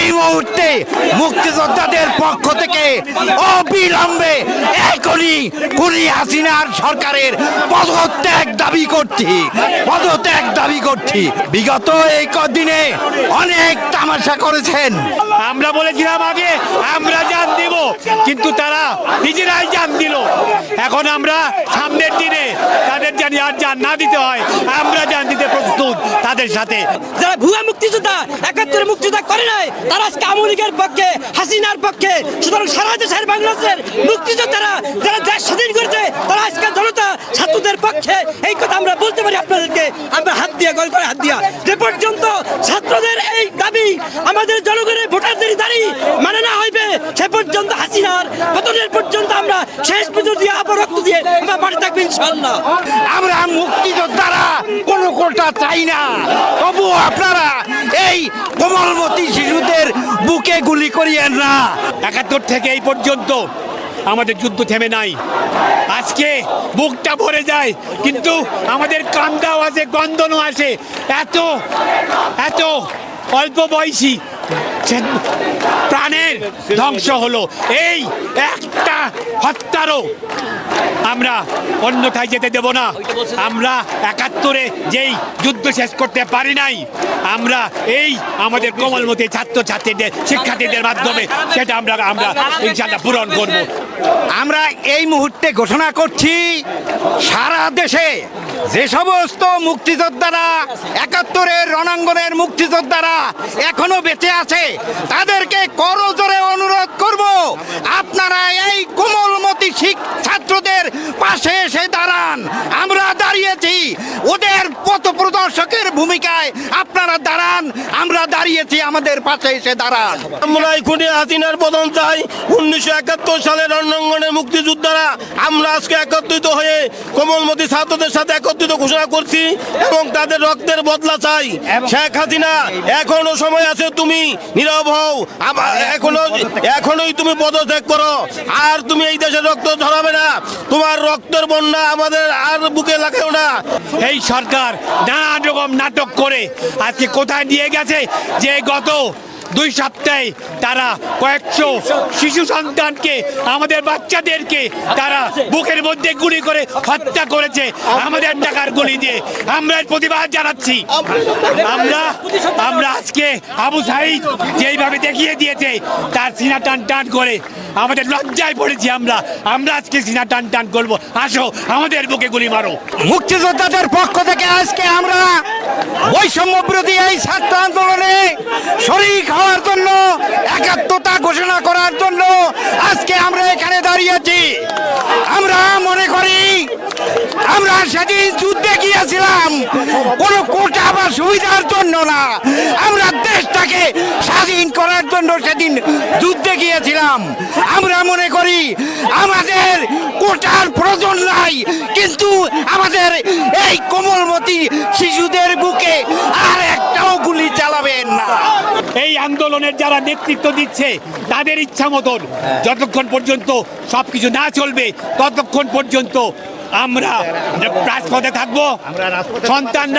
এই মুহূর্তে মুক্তিযোদ্ধাদের পক্ষ থেকে অবিলম্বে এখনই খুনি হাসিনার সরকারের পদত্যাগ দাবি করছি। বিগত এই কদিনে অনেক তামাশা করেছেন। আমরা বলেছিলাম আগে আমরা জান দিব, কিন্তু তারা নিজেরাই জান দিল। এখন আমরা সামনের দিনে তাদের জানি আর জান না দিতে হয়, আমরা জান দিতে প্রস্তুত তাদের সাথে। যারা ভুয়া মুক্তিযোদ্ধা ৭১ মুক্তিযোদ্ধা করে নাই, তারা আজকে আওয়ামী লীগের পক্ষে, হাসিনার পক্ষে। সুতরাং সারা দেশের বাংলাদেশের মুক্তিযোদ্ধারা যারা দেশ স্বাধীন করেছে, তারা আজকে জনতা ছাত্রদের পক্ষে। এই কথা আমরা বলতে পারি আপনাদেরকে, আমরা হাত দিয়ে গল করে হাত দিয়া। যে পর্যন্ত ছাত্রদের এই দাবি, আমাদের জনগণের ভোটারদের দাবি মানে না হইবে, সে পর্যন্ত হাসিনার পতনের পর্যন্ত আমরা শেষ পর্যন্ত দিয়ে আবার রক্ত দিয়ে আমরা মাঠে থাকবো ইনশাআল্লাহ। আমরা মুক্তিযোদ্ধারা কোনো কোটা চাই না, তবু আপনারা এই কোমলমতি শিশুদের বুকে গুলি করিয়েন না। ৭১ থেকে এই পর্যন্ত আমাদের যুদ্ধ থেমে নাই। আজকে বুকটা ভরে যায়, কিন্তু আমাদের কান্দাও আছে, গন্ধনও আসে। এত অল্প বয়সী প্রাণের ধ্বংস হলো। এই একটা হত্যারও আমরা অন্যথায় যেতে দেব না। আমরা ৭১-এ যেই যুদ্ধ শেষ করতে পারি নাই, আমরা এই আমাদের কোমলমতি ছাত্রছাত্রীদের, শিক্ষার্থীদের মাধ্যমে সেটা আমরা ইনশাআল্লাহ পূরণ করব। আমরা এই মুহূর্তে ঘোষণা করছি, সারা দেশে যে সমস্ত মুক্তিযোদ্ধারা ৭১-এর রণাঙ্গনের মুক্তিযোদ্ধারা এখনো বেঁচে আছে, তাদেরকে করজোরে অনুরোধ করব, আপনারা এই কোমলমতি ছাত্রদের পাশে এসে দাঁড়ান। আমরা দাঁড়িয়েছি, ওদের পথ প্রদর্শকের ভূমিকায় আপনারা দাঁড়ান। আমরা দাঁড়িয়েছি, আমাদের পাশে এসে দাঁড়ান। আমরা খুনি হাসিনার পতন চাই। ১৯৭১ সালের রণাঙ্গনের মুক্তিযোদ্ধারা আমরা আজকে একত্রিত হয়ে কোমলমতি ছাত্রদের সাথে একত্রিত ঘোষণা করছি এবং তাদের রক্তের বদলা চাই। শেখ হাসিনা, এখনো সময় আছে, তুমি নীরব হও। এখনোই তুমি পদত্যাগ করো, আর তুমি এই দেশের রক্ত ঝরাবে না। তোমার রক্তের বন্যা আমাদের আর বুকে লাগাও না। এই সরকার নানা রকম নাটক করে আজকে কোথায় নিয়ে গেছে, যে গত ২ সপ্তাহে তারা কয়েকশো শিশু সন্তানকে, আমাদের বাচ্চাদেরকে তারা বুকের মধ্যে গুলি করে হত্যা করেছে আমাদের টাকার গুলি দিয়ে। আমরা এর প্রতিবাদ জানাচ্ছি। আমরা আজকে আবু সাঈদ যেইভাবে দেখিয়ে দিয়েছে, তার সিনা টান করে আমাদের লজ্জায় পড়েছি। আমরা আজকে সিনা টান করবো। আসো, আমাদের বুকে গুলি মারো। মুক্তিযোদ্ধাদের পক্ষ থেকে আজকে আমরা বৈষম্য বিরোধী এই ছাত্র আন্দোলনে শরীক হওয়ার জন্য, একাত্মতা ঘোষণা করার জন্য আজকে আমরা এখানে দাঁড়িয়েছি। আমরা মনে করি, আমরা সেদিন যুদ্ধে গিয়েছিলাম কোনো কোটা বা সুবিধার জন্য না, আমরা দেশটাকে স্বাধীন করার জন্য সেদিন যুদ্ধে গিয়েছিলাম। আমরা মনে করি আমাদের কোটার প্রয়োজন নাই, কিন্তু আমাদের এই কোমলমতি শিশুদের বুকে আর একটাও গুলি চালাবেন না। এই আন্দোলনের যারা নেতৃত্ব দিচ্ছে, তাদের ইচ্ছা মতন যতক্ষণ পর্যন্ত সবকিছু না চলবে, ততক্ষণ পর্যন্ত আমরা রাজপথে থাকবো।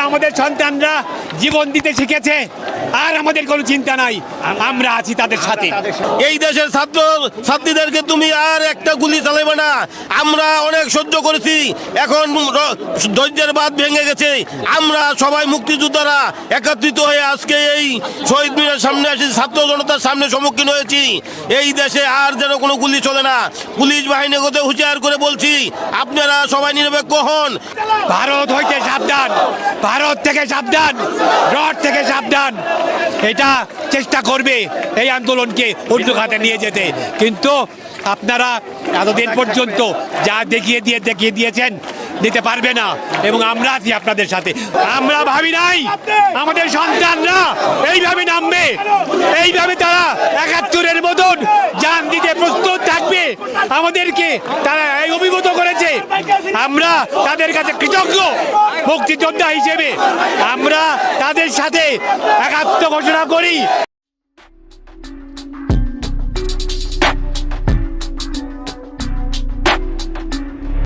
আমাদের সন্তানরা জীবন দিতে শিখেছে, আর আমাদের কোনো চিন্তা নাই, আমরা আছি তাদের সাথে। এই দেশের ছাত্রীদেরকে তুমি আর একটা গুলি চালাবে না। আমরা অনেক সহ্য করেছি, এখন ধৈর্যের বাঁধ ভেঙে গেছে। আমরা সবাই মুক্তিযোদ্ধারা একত্রিত হয়ে আজকে এই শহীদ মিনারের সামনে এসে ছাত্র জনতার সামনে সম্মুখীন হয়েছি। এই দেশে আর যেন কোনো গুলি চলে না। পুলিশ বাহিনীকে হুঁশিয়ার করে বলছি, আপনারা সবাই নিরপেক্ষ হন। ভারত হইতে সাবধান, ভারত থেকে সাবধান, রড থেকে সাবধান। এটা চেষ্টা করবে এই আন্দোলনকে অন্য খাতে নিয়ে যেতে, কিন্তু আপনারা এতদিন পর্যন্ত যা দেখিয়ে দিয়েছেন, দিতে পারবে না। এবং আমরা আছি আপনাদের সাথে। আমরা ভাবি নাই আমাদের সন্তানরা এইভাবে নামবে, এইভাবে তারা ৭১-এর মতন জান দিতে প্রস্তুত থাকবে। আমাদেরকে তারা এই অভিভূত করেছে। আমরা তাদের কাছে কৃতজ্ঞ মুক্তিযোদ্ধা হিসেবে। আমরা তাদের সাথে একাত্ম ঘোষণা করি।